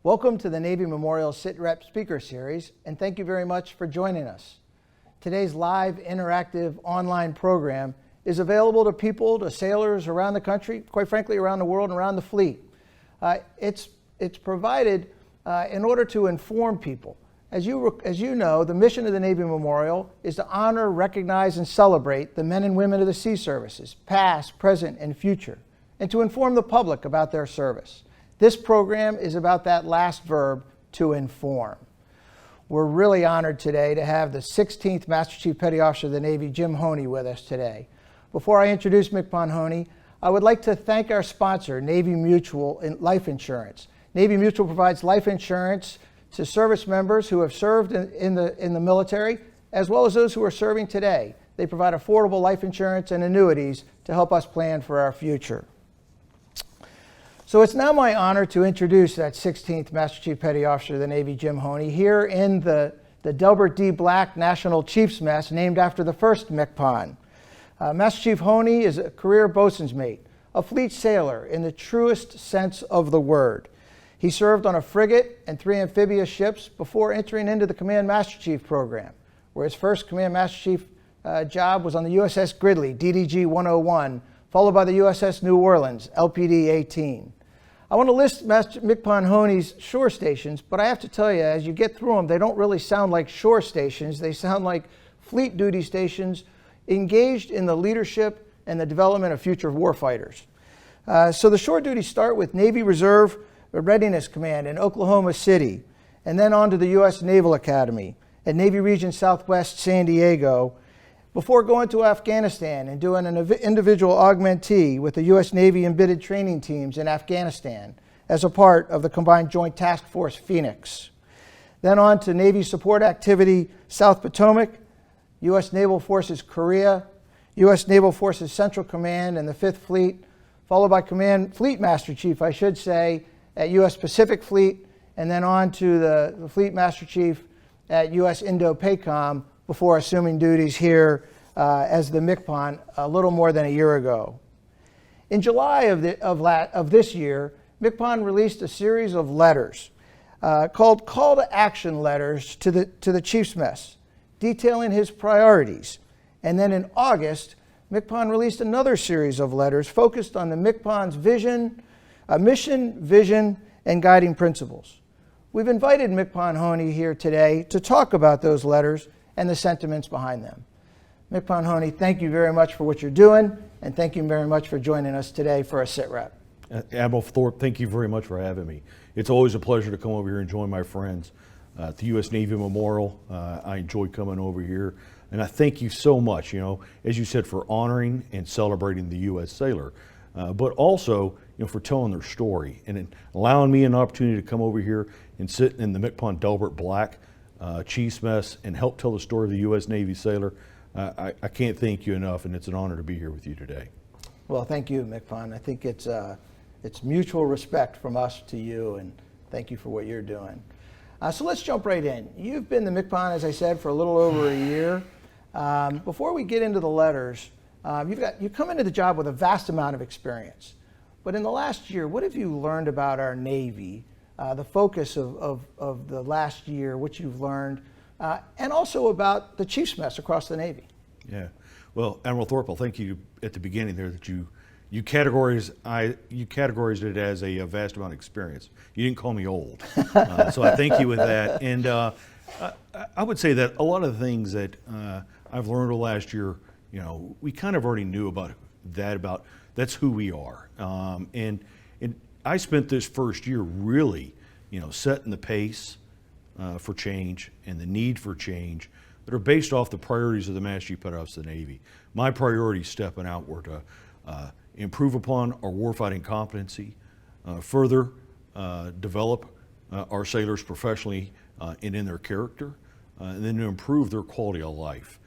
Welcome to the Navy Memorial SITREP Speaker Series, and thank you very much for joining us. Today's live, interactive, online program is available to people, to sailors around the country, quite frankly around the world and around the fleet. It's provided in order to inform people. As you know, the mission of the Navy Memorial is to honor, recognize, and celebrate the men and women of the sea services, past, present, and future, and to inform the public about their service. This program is about that last verb, to inform. We're really honored today to have the 16th Master Chief Petty Officer of the Navy, Jim Honea, with us today. Before I introduce MCPON Honea, I would like to thank our sponsor, Navy Mutual Life Insurance. Navy Mutual provides life insurance to service members who have served in the military, as well as those who are serving today. They provide affordable life insurance and annuities to help us plan for our future. So it's now my honor to introduce that 16th Master Chief Petty Officer of the Navy, Jim Honea, here in the Delbert D. Black National Chiefs Mess, named after the first MCPON. Master Chief Honea is a career boatswain's mate, a fleet sailor in the truest sense of the word. He served on a frigate and 3 amphibious ships before entering into the Command Master Chief program, where his first Command Master Chief job was on the USS Gridley, DDG 101, followed by the USS New Orleans, LPD 18. I want to list Master MCPON Honea's shore stations, but I have to tell you, as you get through them, they don't really sound like shore stations. They sound like fleet duty stations engaged in the leadership and the development of future warfighters. So the shore duties start with Navy Reserve Readiness Command in Oklahoma City, and then on to the U.S. Naval Academy at Navy Region Southwest San Diego, before going to Afghanistan and doing an individual augmentee with the U.S. Navy embedded training teams in Afghanistan as a part of the Combined Joint Task Force Phoenix. Then on to Navy Support Activity South Potomac, U.S. Naval Forces Korea, U.S. Naval Forces Central Command and the 5th Fleet, followed by Fleet Master Chief, I should say, at U.S. Pacific Fleet, and then on to the Fleet Master Chief at U.S. Indo-PACOM before assuming duties here as the MCPON a little more than a year ago. In July of this year, MCPON released a series of letters called Call to Action Letters to the Chief's Mess, detailing his priorities. And then in August, MCPON released another series of letters focused on the MCPON's mission, vision, and guiding principles. We've invited MCPON Honea here today to talk about those letters and the sentiments behind them. MCPON Honea, thank you very much for what you're doing, and thank you very much for joining us today for a SITREP. Admiral Thorpe, thank you very much for having me. It's always a pleasure to come over here and join my friends at the U.S. Navy Memorial. I enjoy coming over here, and I thank you so much, as you said, for honoring and celebrating the U.S. sailor, but also, for telling their story and allowing me an opportunity to come over here and sit in the MCPON Delbert Black Chiefs Mess and help tell the story of the U.S. Navy sailor. I can't thank you enough, and it's an honor to be here with you today. Well, thank you, MCPON. I think it's mutual respect from us to you, and thank you for what you're doing. So let's jump right in. You've been the MCPON, as I said, for a little over a year. Before we get into the letters, you come into the job with a vast amount of experience. But in the last year, what have you learned about our Navy, the focus of the last year, what you've learned, and also about the Chiefs Mess across the Navy? Yeah, well, Admiral Thorpe, I'll thank you at the beginning there that you categorized it as a vast amount of experience. You didn't call me old, so I thank you with that. And I would say that a lot of the things that I've learned over the last year, we kind of already knew about that's who we are. And I spent this first year really, setting the pace for change and the need for change that are based off the priorities of the Master Chief Petty Officer of the Navy. My priorities stepping out were to improve upon our warfighting competency, further develop our sailors professionally and in their character, and then to improve their quality of life.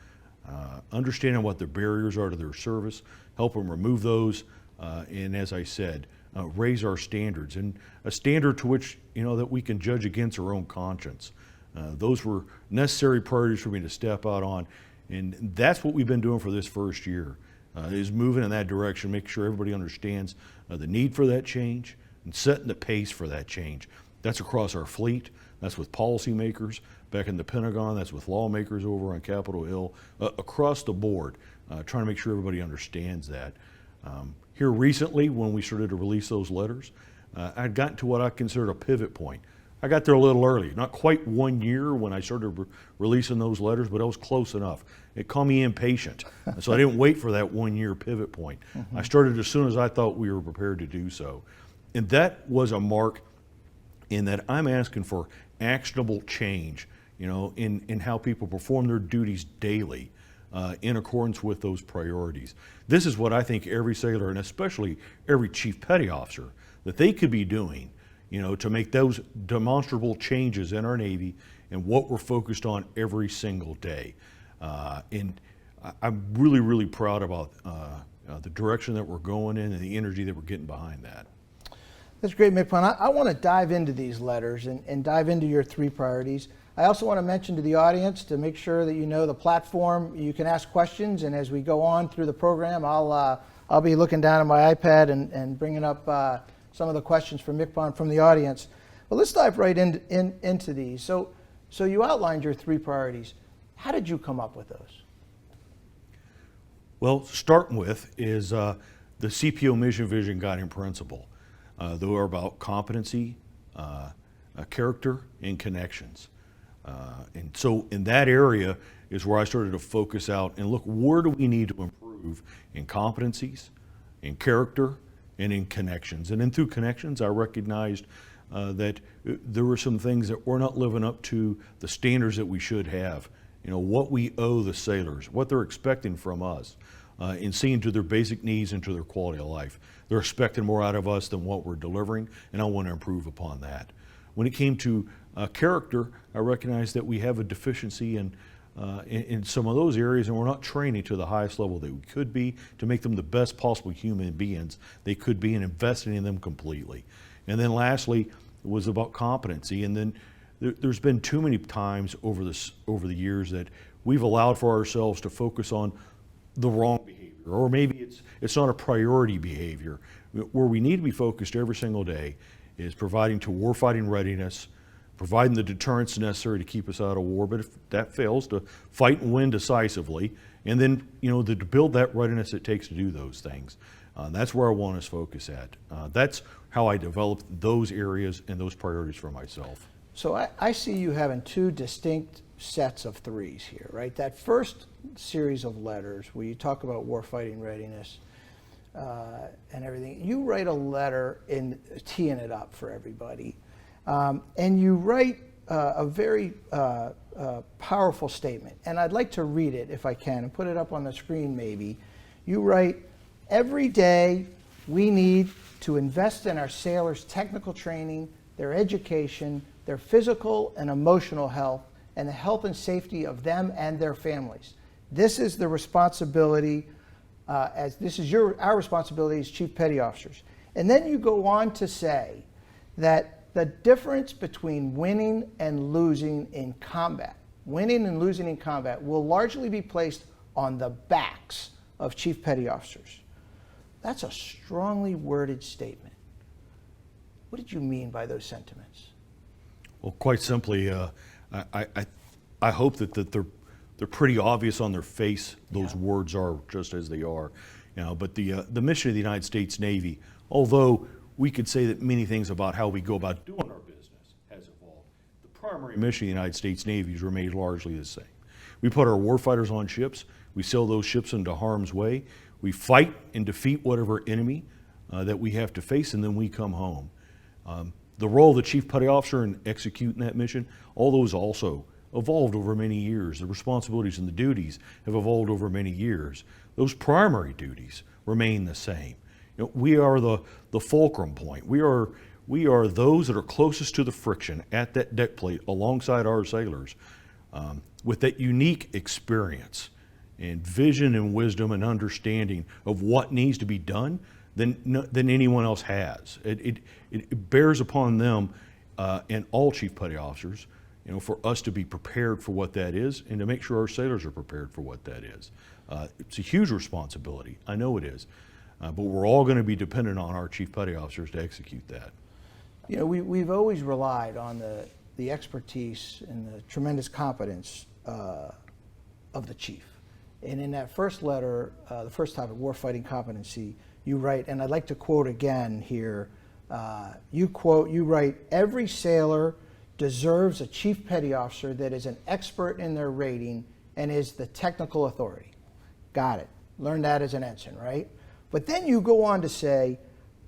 Understanding what the barriers are to their service, help them remove those, and as I said, raise our standards, and a standard to which, that we can judge against our own conscience. Those were necessary priorities for me to step out on, and that's what we've been doing for this first year, is moving in that direction, make sure everybody understands the need for that change and setting the pace for that change. That's across our fleet. That's with policymakers back in the Pentagon. That's with lawmakers over on Capitol Hill, across the board, trying to make sure everybody understands that. Here recently, when we started to release those letters, I'd gotten to what I considered a pivot point. I got there a little early, not quite 1 year when I started releasing those letters, but I was close enough. It called me impatient, so I didn't wait for that 1 year pivot point. I started as soon as I thought we were prepared to do so. And that was a mark in that I'm asking for actionable change, in how people perform their duties daily, in accordance with those priorities. This is what I think every sailor, and especially every Chief Petty Officer, that they could be doing, to make those demonstrable changes in our Navy and what we're focused on every single day. And I'm really, really proud about the direction that we're going in and the energy that we're getting behind that. That's great, MCPON. I want to dive into these letters and dive into your 3 priorities. I also want to mention to the audience to make sure that you know the platform. You can ask questions, and as we go on through the program, I'll be looking down at my iPad and bringing up some of the questions from MCPON from the audience. Well, let's dive right into these. So you outlined your 3 priorities. How did you come up with those? Well, starting with is the CPO mission, vision, guiding principle. They are about competency, character, and connections. And so in that area is where I started to focus out and look, where do we need to improve in competencies, in character, and in connections. And then through connections, I recognized that there were some things that we're not living up to the standards that we should have. What we owe the sailors, what they're expecting from us, in seeing to their basic needs and to their quality of life. They're expecting more out of us than what we're delivering, and I want to improve upon that. When it came to character, I recognized that we have a deficiency in some of those areas, and we're not training to the highest level that we could be to make them the best possible human beings they could be, and investing in them completely. And then lastly, it was about competency. And then there's been too many times over the years that we've allowed for ourselves to focus on the wrong behavior, or maybe it's not a priority behavior. Where we need to be focused every single day is providing to warfighting readiness, providing the deterrence necessary to keep us out of war, but if that fails, to fight and win decisively, and then to build that readiness it takes to do those things. That's where I want us to focus at. That's how I developed those areas and those priorities for myself. So I see you having 2 distinct sets of 3s here, right? That first series of letters where you talk about warfighting readiness and everything, you write a letter in teeing it up for everybody. And you write a very powerful statement. And I'd like to read it if I can and put it up on the screen maybe. You write, every day we need to invest in our sailors' technical training, their education, their physical and emotional health, and the health and safety of them and their families. This is the responsibility, our responsibility as Chief Petty Officers. And then you go on to say that the difference between winning and losing in combat, will largely be placed on the backs of Chief Petty Officers. That's a strongly worded statement. What did you mean by those sentiments? Well, quite simply, I hope that they're pretty obvious on their face. Those words are just as they are, But the mission of the United States Navy, although we could say that many things about how we go about doing our business has evolved, the primary mission of the United States Navy has remained largely the same. We put our warfighters on ships. We sail those ships into harm's way. We fight and defeat whatever enemy that we have to face, and then we come home. The role of the Chief Petty Officer in executing that mission, all those also evolved over many years. The responsibilities and the duties have evolved over many years. Those primary duties remain the same. We are the fulcrum point. We are those that are closest to the friction at that deck plate alongside our sailors with that unique experience and vision and wisdom and understanding of what needs to be done than anyone else has. It bears upon them and all Chief Petty Officers, for us to be prepared for what that is and to make sure our sailors are prepared for what that is. It's a huge responsibility. I know it is. But we're all going to be dependent on our Chief Petty Officers to execute that. You know, we've always relied on the expertise and the tremendous competence of the chief. And in that first letter, the first topic, Warfighting Competency, you write, and I'd like to quote again here, you write, every sailor deserves a chief petty officer that is an expert in their rating and is the technical authority. Got it. Learned that as an ensign, right? But then you go on to say,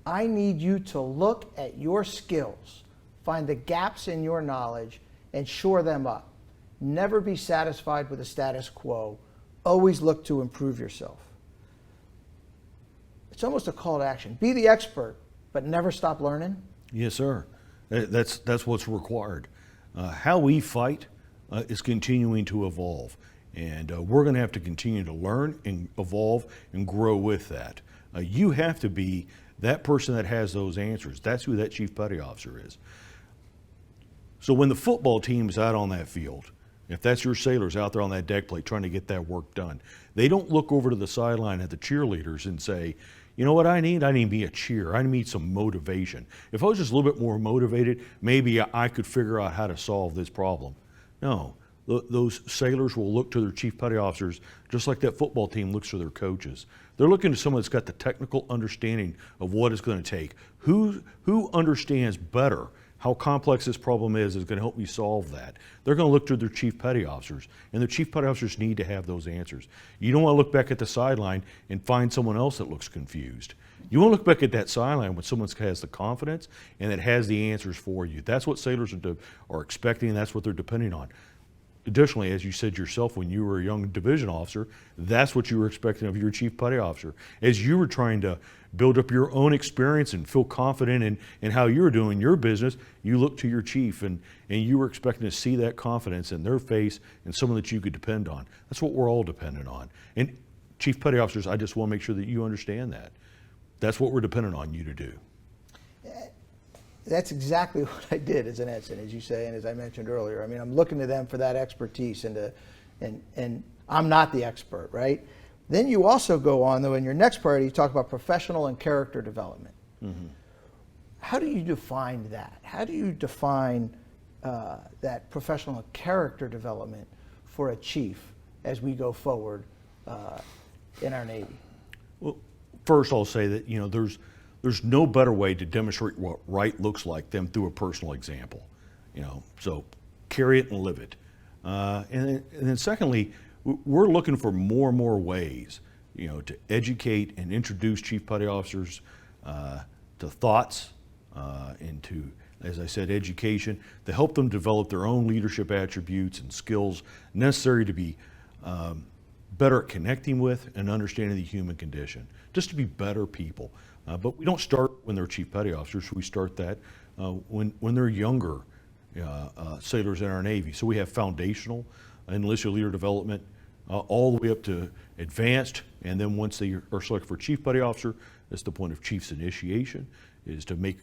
I need you to look at your skills, find the gaps in your knowledge, and shore them up. Never be satisfied with the status quo. Always look to improve yourself. It's almost a call to action. Be the expert, but never stop learning. Yes, sir. That's what's required. How we fight is continuing to evolve, and we're going to have to continue to learn and evolve and grow with that. You have to be that person that has those answers. That's who that chief petty officer is. So when the football team's out on that field, if that's your sailors out there on that deck plate trying to get that work done, they don't look over to the sideline at the cheerleaders and say, you know what I need? I need me a cheer. I need some motivation. If I was just a little bit more motivated, maybe I could figure out how to solve this problem. No, those sailors will look to their chief petty officers just like that football team looks to their coaches. They're looking to someone that's got the technical understanding of what it's going to take. Who understands better how complex this problem is going to help me solve that. They're going to look to their chief petty officers, and the chief petty officers need to have those answers. You don't want to look back at the sideline and find someone else that looks confused. You want to look back at that sideline when someone has the confidence and that has the answers for you. That's what sailors are expecting, and that's what they're depending on. Additionally, as you said yourself, when you were a young division officer, that's what you were expecting of your chief petty officer. As you were trying to build up your own experience and feel confident in how you were doing your business, you looked to your chief and you were expecting to see that confidence in their face and someone that you could depend on. That's what we're all dependent on. And chief petty officers, I just want to make sure that you understand that. That's what we're dependent on you to do. That's exactly what I did as an ensign, as you say, and as I mentioned earlier. I mean, I'm looking to them for that expertise, and I'm not the expert, right? Then you also go on, though, in your next part, you talk about professional and character development. Mm-hmm. How do you define that? How do you define that professional and character development for a chief as we go forward in our Navy? Well, first I'll say that, you know, there's no better way to demonstrate what right looks like than through a personal example, you know. So carry it and live it. And then secondly, we're looking for more and more ways, you know, to educate and introduce chief petty officers to thoughts and to, as I said, education, to help them develop their own leadership attributes and skills necessary to be better at connecting with and understanding the human condition, just to be better people. But we don't start when they're chief petty officers. We start that when they're younger sailors in our Navy. So we have foundational enlisted leader development all the way up to advanced, and then once they are selected for chief petty officer, that's the point of chief's initiation, is to make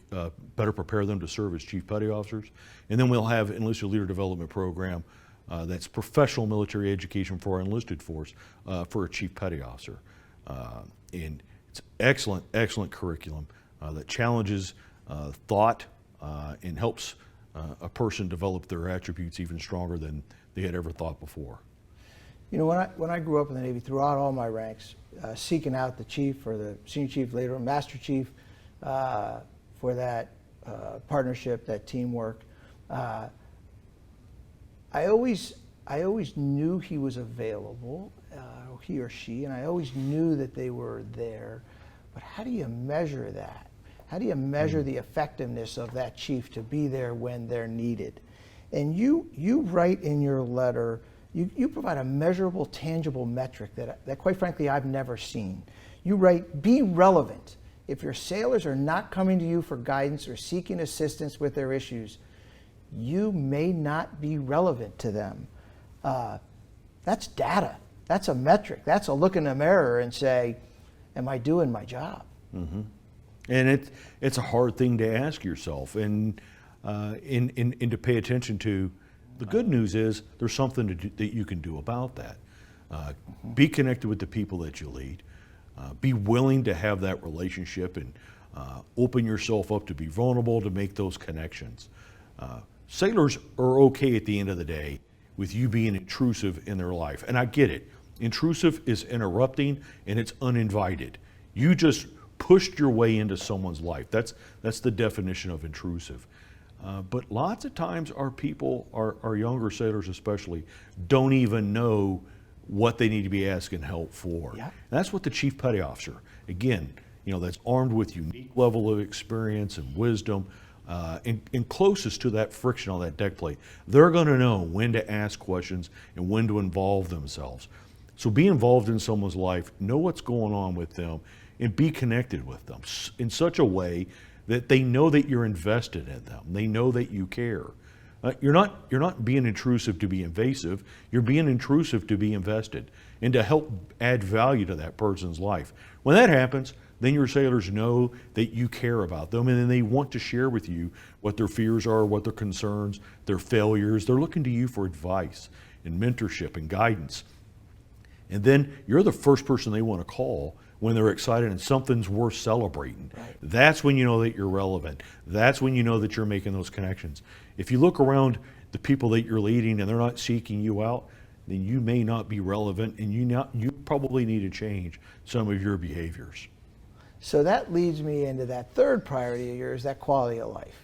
better prepare them to serve as chief petty officers. And then we'll have enlisted leader development program that's professional military education for our enlisted force for a chief petty officer. And it's excellent curriculum that challenges thought and helps a person develop their attributes even stronger than they had ever thought before. You know, when I grew up in the Navy, throughout all my ranks, seeking out the chief or the senior chief, later master chief, for that partnership, that teamwork, I always knew he was available, he or she, and I always knew that they were there. But how do you measure that? How do you measure the effectiveness of that chief to be there when they're needed? And you write in your letter, you provide a measurable, tangible metric that quite frankly I've never seen. You write, be relevant. If your sailors are not coming to you for guidance or seeking assistance with their issues, you may not be relevant to them. That's data. That's a metric. That's a look in the mirror and say, am I doing my job? Mm-hmm. And it's a hard thing to ask yourself and to pay attention to. The good news is there's something that you can do about that. Be connected with the people that you lead. Be willing to have that relationship and Open yourself up to be vulnerable, to make those connections. Sailors are okay at the end of the day with you being intrusive in their life. And I get it. Intrusive is interrupting and it's uninvited. You just pushed your way into someone's life. That's the definition of intrusive. But lots of times our people, our younger sailors especially, don't even know what they need to be asking help for. Yeah. And that's what the Chief Petty Officer, again, that's armed with unique level of experience and wisdom, and closest to that friction on that deck plate. They're going to know when to ask questions and when to involve themselves. So be involved in someone's life, know what's going on with them, and be connected with them in such a way that they know that you're invested in them. They know that you care. You're not being intrusive to be invasive. You're being intrusive to be invested and to help add value to that person's life. When that happens, then your sailors know that you care about them, and then they want to share with you what their fears are, what their concerns, their failures. They're looking to you for advice and mentorship and guidance. And then you're the first person they want to call when they're excited and something's worth celebrating. Right. That's when you know that you're relevant. That's when you know that you're making those connections. If you look around the people that you're leading and they're not seeking you out, then you may not be relevant, and you probably need to change some of your behaviors. So that leads me into that third priority of yours, that quality of life.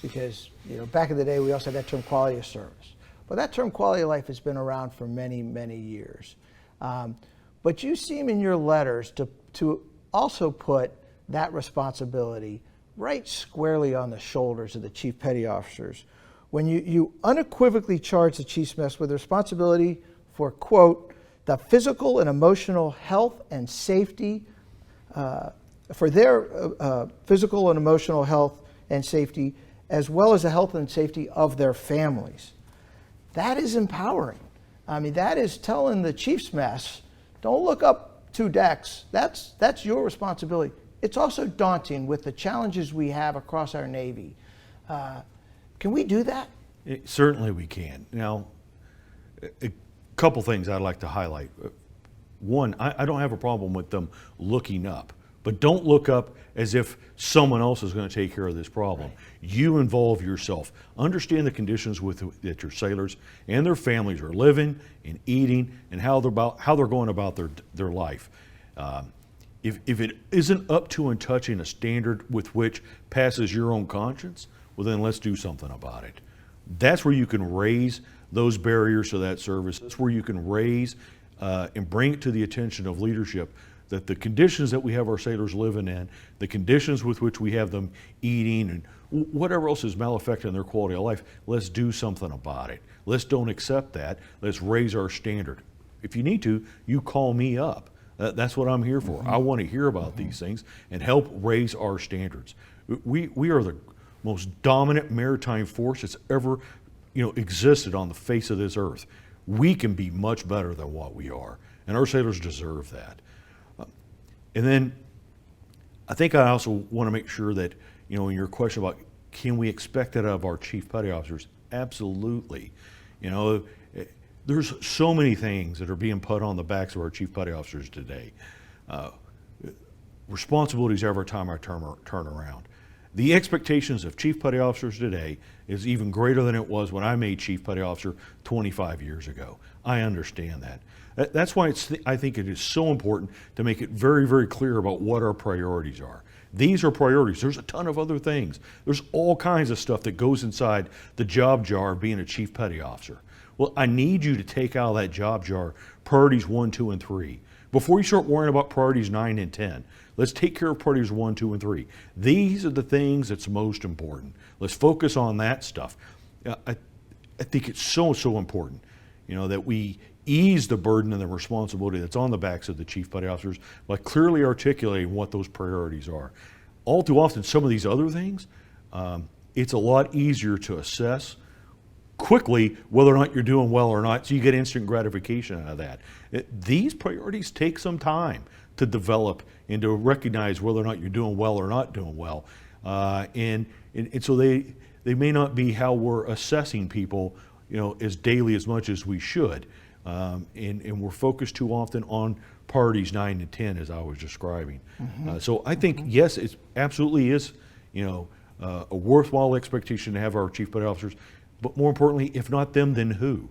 Because back in the day we also had that term quality of service. But that term quality of life has been around for many, many years. But you seem in your letters to also put that responsibility right squarely on the shoulders of the Chief Petty Officers when you unequivocally charge the Chief's Mess with responsibility for, quote, the physical and emotional health and safety, for their physical and emotional health and safety, as well as the health and safety of their families. That is empowering. I mean, that is telling the Chief's Mess, don't look up 2 decks. That's your responsibility. It's also daunting with the challenges we have across our Navy. Can we do that? Certainly we can. Now, a couple things I'd like to highlight. One, I don't have a problem with them looking up, but don't look up as if someone else is going to take care of this problem. Right. You involve yourself. Understand the conditions that your sailors and their families are living and eating, and how they're going about their life. If it isn't up to and touching a standard with which passes your own conscience, well then let's do something about it. That's where you can raise those barriers to that service. That's where you can raise and bring it to the attention of leadership that the conditions that we have our sailors living in, the conditions with which we have them eating, and whatever else is malaffecting their quality of life, let's do something about it. Let's don't accept that. Let's raise our standard. If you need to, you call me up. That's what I'm here for. I want to hear about these things and help raise our standards. We are the most dominant maritime force that's ever existed on the face of this earth. We can be much better than what we are, and our sailors deserve that. And then I think I also want to make sure that, in your question about can we expect that of our Chief Petty Officers, absolutely. There's so many things that are being put on the backs of our Chief Petty Officers today. Responsibilities every time I turn around. The expectations of Chief Petty Officers today is even greater than it was when I made Chief Petty Officer 25 years ago. I understand that. That's why I think it is so important to make it very, very clear about what our priorities are. These are priorities. There's a ton of other things. There's all kinds of stuff that goes inside the job jar of being a Chief Petty Officer. Well, I need you to take out of that job jar priorities 1, 2, and 3. Before you start worrying about priorities 9 and 10, let's take care of priorities 1, 2, and 3. These are the things that's most important. Let's focus on that stuff. I think it's so important, that we ease the burden and the responsibility that's on the backs of the Chief Petty Officers by clearly articulating what those priorities are. All too often, some of these other things, it's a lot easier to assess quickly whether or not you're doing well or not, so you get instant gratification out of that. These priorities take some time to develop and to recognize whether or not you're doing well or not doing well. And so they may not be how we're assessing people, as daily as much as we should. And we're focused too often on priorities 9 and 10 as I was describing. So I think, yes, it absolutely is, a worthwhile expectation to have our chief petty officers, but more importantly, if not them, then who?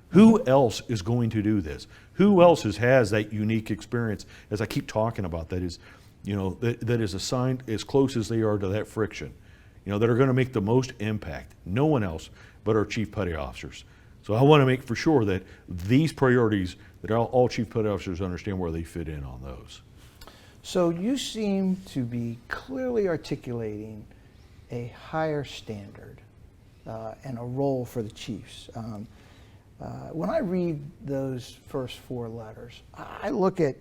Who else is going to do this? Who else has that unique experience, as I keep talking about, that is, that is assigned as close as they are to that friction, that are going to make the most impact? No one else but our chief petty officers. So I want to make for sure that these priorities, that all chief petty officers understand where they fit in on those. So you seem to be clearly articulating a higher standard and a role for the chiefs. When I read those first 4 letters, I look at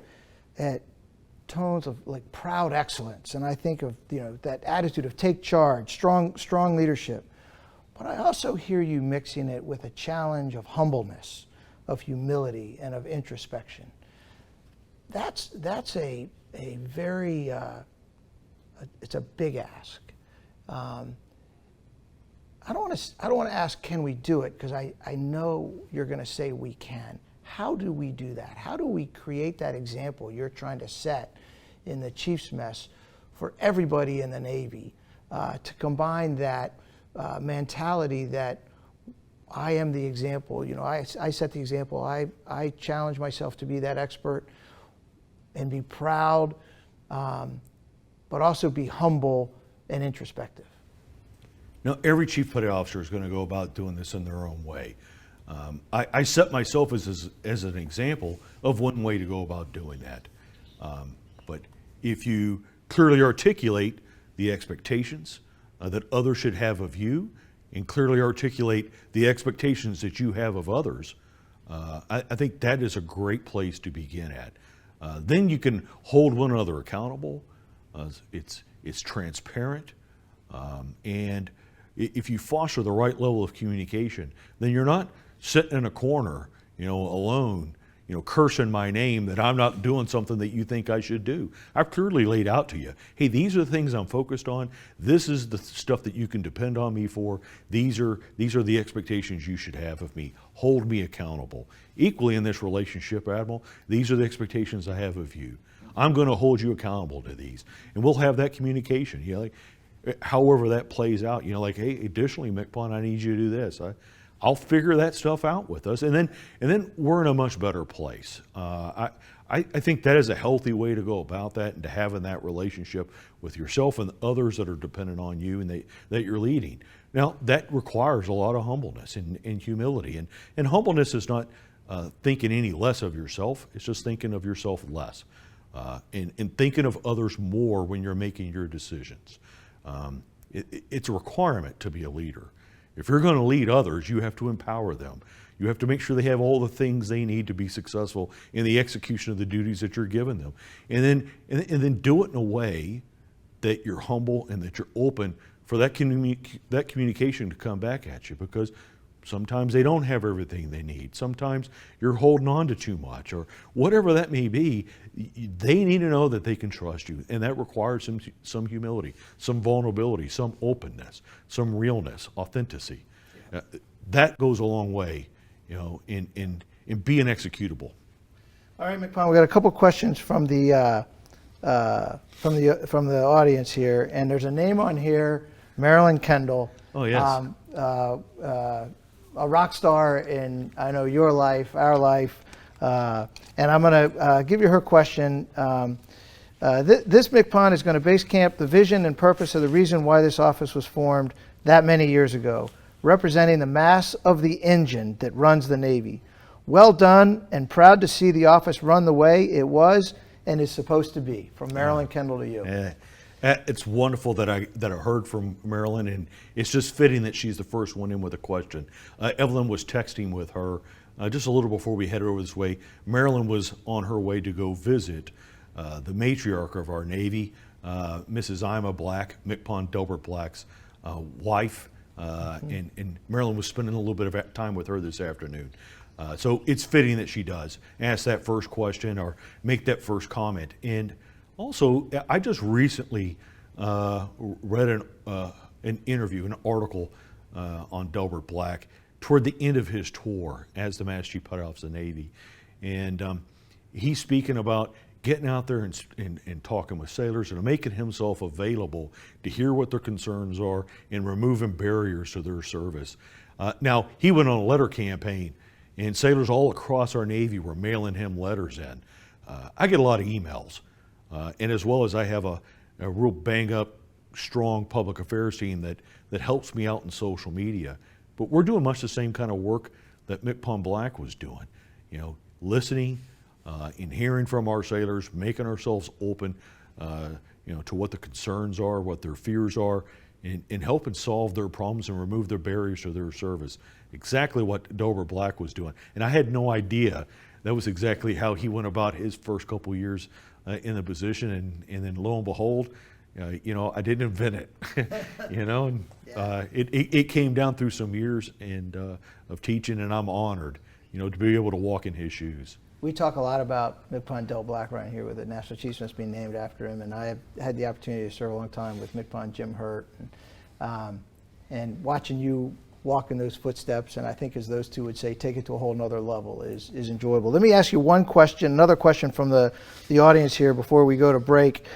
tones of like proud excellence, and I think of that attitude of take charge, strong leadership. But I also hear you mixing it with a challenge of humbleness, of humility, and of introspection. That's a very it's a big ask. I don't want to ask, can we do it? Because I know you're going to say we can. How do we do that? How do we create that example you're trying to set in the Chiefs Mess for everybody in the Navy to combine that mentality that I am the example? I set the example. I challenge myself to be that expert and be proud, but also be humble and introspective. Now, every chief petty officer is going to go about doing this in their own way. I set myself as an example of one way to go about doing that. But if you clearly articulate the expectations that others should have of you, and clearly articulate the expectations that you have of others, I think that is a great place to begin at. Then you can hold one another accountable. It's transparent, and if you foster the right level of communication, then you're not sitting in a corner, alone, cursing my name that I'm not doing something that you think I should do. I've clearly laid out to you, hey, these are the things I'm focused on. This is the stuff that you can depend on me for. These are the expectations you should have of me. Hold me accountable. Equally in this relationship, Admiral, these are the expectations I have of you. I'm going to hold you accountable to these. And we'll have that communication. However that plays out, hey, additionally, MCPON, I need you to do this. I'll figure that stuff out with us, and then we're in a much better place. I think that is a healthy way to go about that, and to having that relationship with yourself and others that are dependent on you and that you're leading. Now, that requires a lot of humbleness and humility, and humbleness is not thinking any less of yourself. It's just thinking of yourself less, and thinking of others more when you're making your decisions. It's a requirement to be a leader. If you're going to lead others, you have to empower them. You have to make sure they have all the things they need to be successful in the execution of the duties that you're giving them. And then do it in a way that you're humble and that you're open for that communication to come back at you, because sometimes they don't have everything they need. Sometimes you're holding on to too much, or whatever that may be. They need to know that they can trust you, and that requires some humility, some vulnerability, some openness, some realness, authenticity. That goes a long way, in being executable. All right, MCPON, we got a couple questions from the audience here, and there's a name on here, Marilyn Kendall. Oh yes. A rock star in, I know, your life, our life, and I'm going to give you her question. This MCPON is going to base camp the vision and purpose of the reason why this office was formed that many years ago, representing the mass of the engine that runs the Navy. Well done, and proud to see the office run the way it was and is supposed to be. From Marilyn Kendall to you. It's wonderful that I heard from Marilyn, and it's just fitting that she's the first one in with a question. Evelyn was texting with her just a little before we headed over this way. Marilyn was on her way to go visit the matriarch of our Navy, Mrs. Ima Black, MCPON Delbert Black's wife, and Marilyn was spending a little bit of time with her this afternoon. So it's fitting that she does ask that first question or make that first comment. And also, I just recently read an interview, an article on Delbert Black toward the end of his tour as the Master Chief Petty Officer of the Navy. And he's speaking about getting out there and talking with sailors and making himself available to hear what their concerns are and removing barriers to their service. Now, he went on a letter campaign, and sailors all across our Navy were mailing him letters in. I get a lot of emails, and as well as I have a real bang-up, strong public affairs team that helps me out in social media. But we're doing much the same kind of work that MCPON Black was doing, listening and hearing from our sailors, making ourselves open, to what the concerns are, what their fears are, and helping solve their problems and remove their barriers to their service. Exactly what Dober Black was doing. And I had no idea that was exactly how he went about his first couple years in the position. And then lo and behold, I didn't invent it, and it came down through some years of teaching, and I'm honored, to be able to walk in his shoes. We talk a lot about MCPON Del Black around here with the National Achievements being named after him, and I have had the opportunity to serve a long time with MCPON Jim Hurt, and watching you walk in those footsteps, and I think as those two would say, take it to a whole nother level is enjoyable. Let me ask you one question, another question from the audience here before we go to break.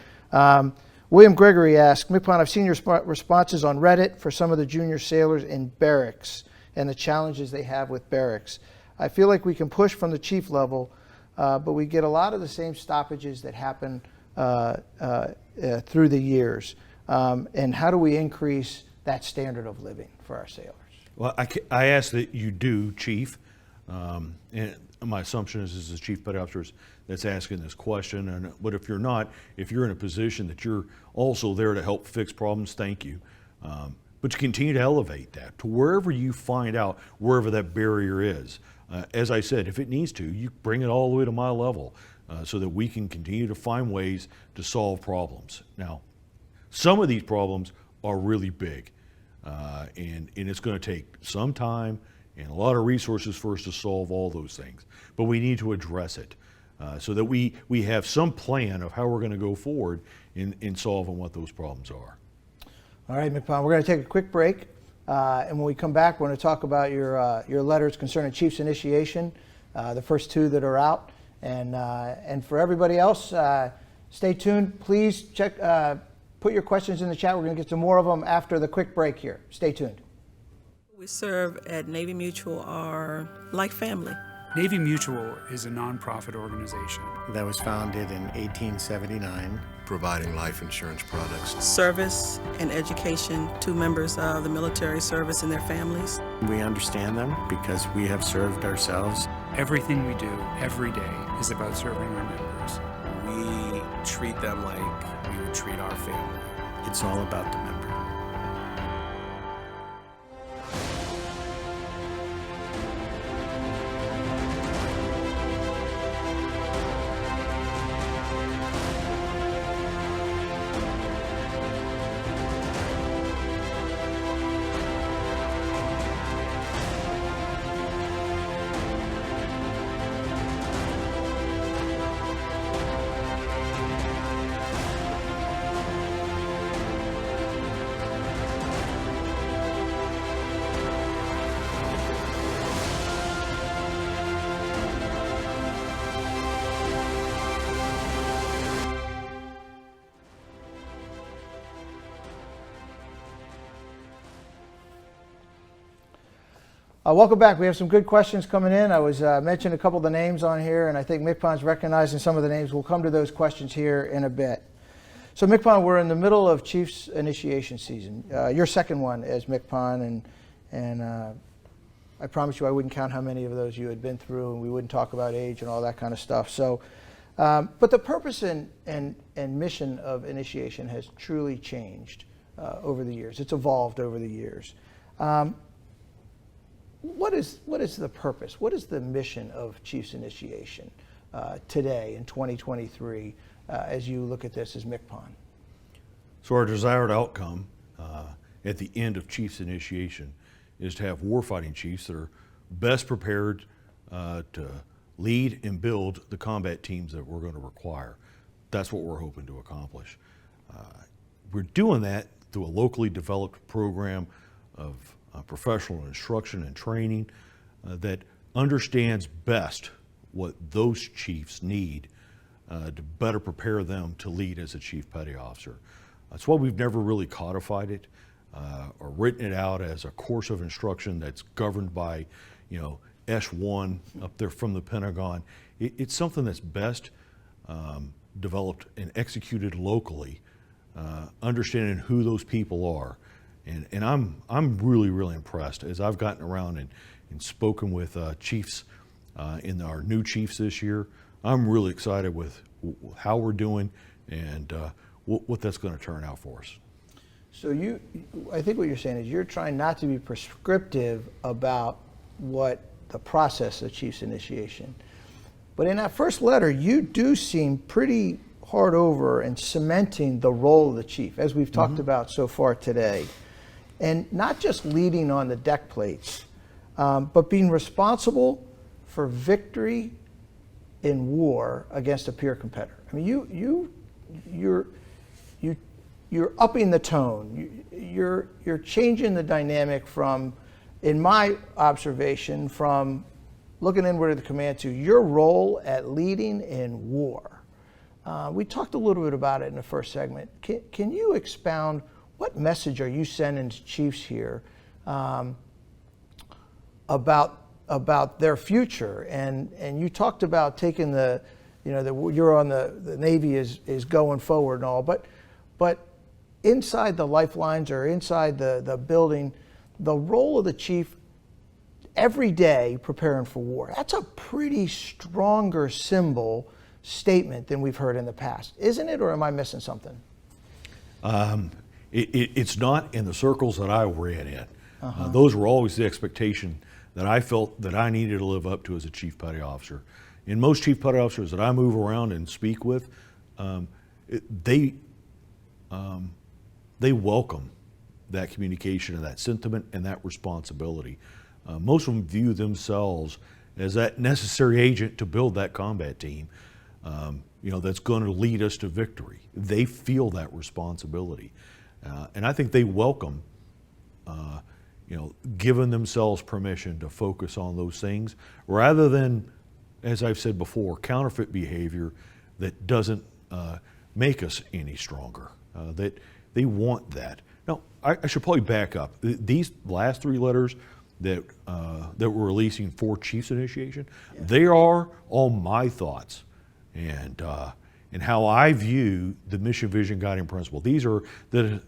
William Gregory asked, MCPON, I've seen your responses on Reddit for some of the junior sailors in barracks and the challenges they have with barracks. I feel like we can push from the chief level, but we get a lot of the same stoppages that happen through the years. And how do we increase that standard of living for our sailors? Well, I ask that you do, Chief. And my assumption is the Chief Petty Officer that's asking this question. But if you're not, if you're in a position that you're also there to help fix problems, thank you. But you continue to elevate that to wherever you find out, wherever that barrier is. As I said, if it needs to, you bring it all the way to my level so that we can continue to find ways to solve problems. Now, some of these problems are really big, and it's going to take some time and a lot of resources for us to solve all those things. But we need to address it so that we have some plan of how we're going to go forward in solving what those problems are. All right, MCPON, we're going to take a quick break. And when we come back, we're going to talk about your letters concerning Chiefs Initiation, the first two that are out. And for everybody else, stay tuned. Please put your questions in the chat. We're going to get to more of them after the quick break here. Stay tuned. We serve at Navy Mutual are like family. Navy Mutual is a nonprofit organization that was founded in 1879. Providing life insurance products, Service and education to members of the military service and their families. We understand them because we have served ourselves. Everything we do every day is about serving our members. We treat them like we would treat our family. It's all about the member. Welcome back. We have some good questions coming in. I was mentioning a couple of the names on here, and I think MCPON's recognizing some of the names. We'll come to those questions here in a bit. So MCPON, we're in the middle of Chiefs Initiation season. Your second one as MCPON, and I promise you I wouldn't count how many of those you had been through, and we wouldn't talk about age and all that kind of stuff. So, but the purpose and mission of initiation has truly changed over the years. It's evolved over the years. What is the purpose? What is the mission of Chiefs Initiation today in 2023 as you look at this as MCPON? So our desired outcome at the end of Chiefs Initiation is to have warfighting chiefs that are best prepared to lead and build the combat teams that we're going to require. That's what we're hoping to accomplish. We're doing that through a locally developed program of professional instruction and training that understands best what those chiefs need to better prepare them to lead as a chief petty officer. That's why we've never really codified it or written it out as a course of instruction that's governed by, S1 up there from the Pentagon. It's something that's best developed and executed locally, understanding who those people are. And I'm really, really impressed as I've gotten around and spoken with chiefs in our new chiefs this year. I'm really excited with how we're doing and what that's going to turn out for us. So I think what you're saying is you're trying not to be prescriptive about what the process of chief's initiation. But in that first letter, you do seem pretty hard over and cementing the role of the chief, as we've talked about so far today. And not just leading on the deck plates, but being responsible for victory in war against a peer competitor. I mean, you're upping the tone. You're changing the dynamic from, in my observation, from looking inward at the command to your role at leading in war. We talked a little bit about it in the first segment. Can you expound, what message are you sending to chiefs here about their future? And you talked about taking you're on the Navy is going forward and all, but inside the lifelines or inside the building, the role of the chief every day preparing for war, that's a pretty stronger symbol statement than we've heard in the past, isn't it? Or am I missing something? It's not in the circles that I read in. Those were always the expectation that I felt that I needed to live up to as a chief petty officer. And most chief petty officers that I move around and speak with, they welcome that communication and that sentiment and that responsibility. Most of them view themselves as that necessary agent to build that combat team, that's going to lead us to victory. They feel that responsibility. And I think they welcome, giving themselves permission to focus on those things rather than, as I've said before, counterfeit behavior that doesn't make us any stronger. That they want that. Now, I should probably back up. These last three letters that we're releasing for Chiefs Initiation, they are all my thoughts and how I view the mission, vision, guiding principle. These are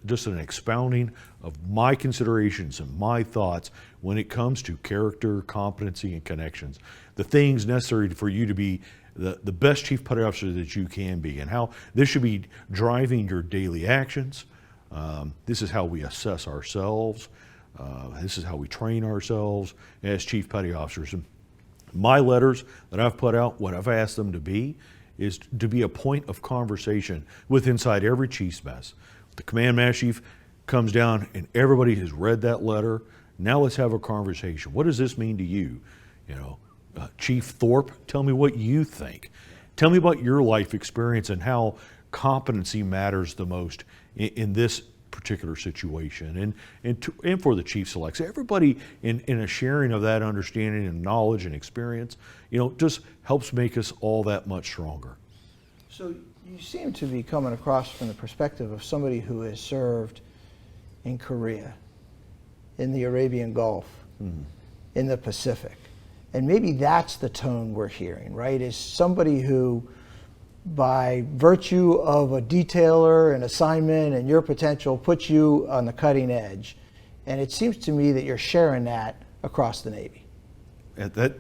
just an expounding of my considerations and my thoughts when it comes to character, competency, and connections. The things necessary for you to be the best chief petty officer that you can be, and how this should be driving your daily actions. This is how we assess ourselves. This is how we train ourselves as chief petty officers. And my letters that I've put out, what I've asked them to be, is to be a point of conversation with inside every chief's mess. The command master chief comes down and everybody has read that letter. Now let's have a conversation. What does this mean to you? Chief Thorpe, tell me what you think. Tell me about your life experience and how competency matters the most in this particular situation, and for the chief selects. Everybody in a sharing of that understanding and knowledge and experience, just helps make us all that much stronger. So you seem to be coming across from the perspective of somebody who has served in Korea, in the Arabian Gulf, in the Pacific. And maybe that's the tone we're hearing, right? Is somebody who, by virtue of a detailer, an assignment, and your potential, puts you on the cutting edge. And it seems to me that you're sharing that across the Navy. That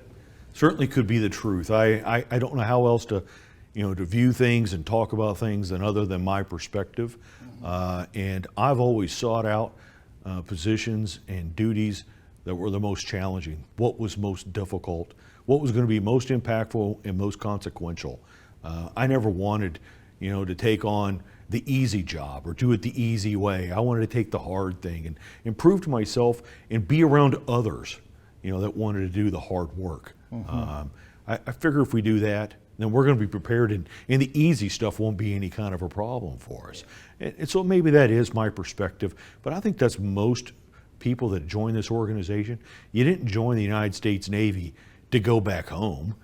certainly could be the truth. I don't know how else to view things and talk about things other than my perspective. And I've always sought out positions and duties that were the most challenging, what was most difficult, what was going to be most impactful and most consequential. I never wanted, to take on the easy job or do it the easy way. I wanted to take the hard thing and prove to myself and be around others, that wanted to do the hard work. I figure if we do that, then we're going to be prepared, and the easy stuff won't be any kind of a problem for us. And so maybe that is my perspective, but I think that's most people that join this organization. You didn't join the United States Navy to go back home.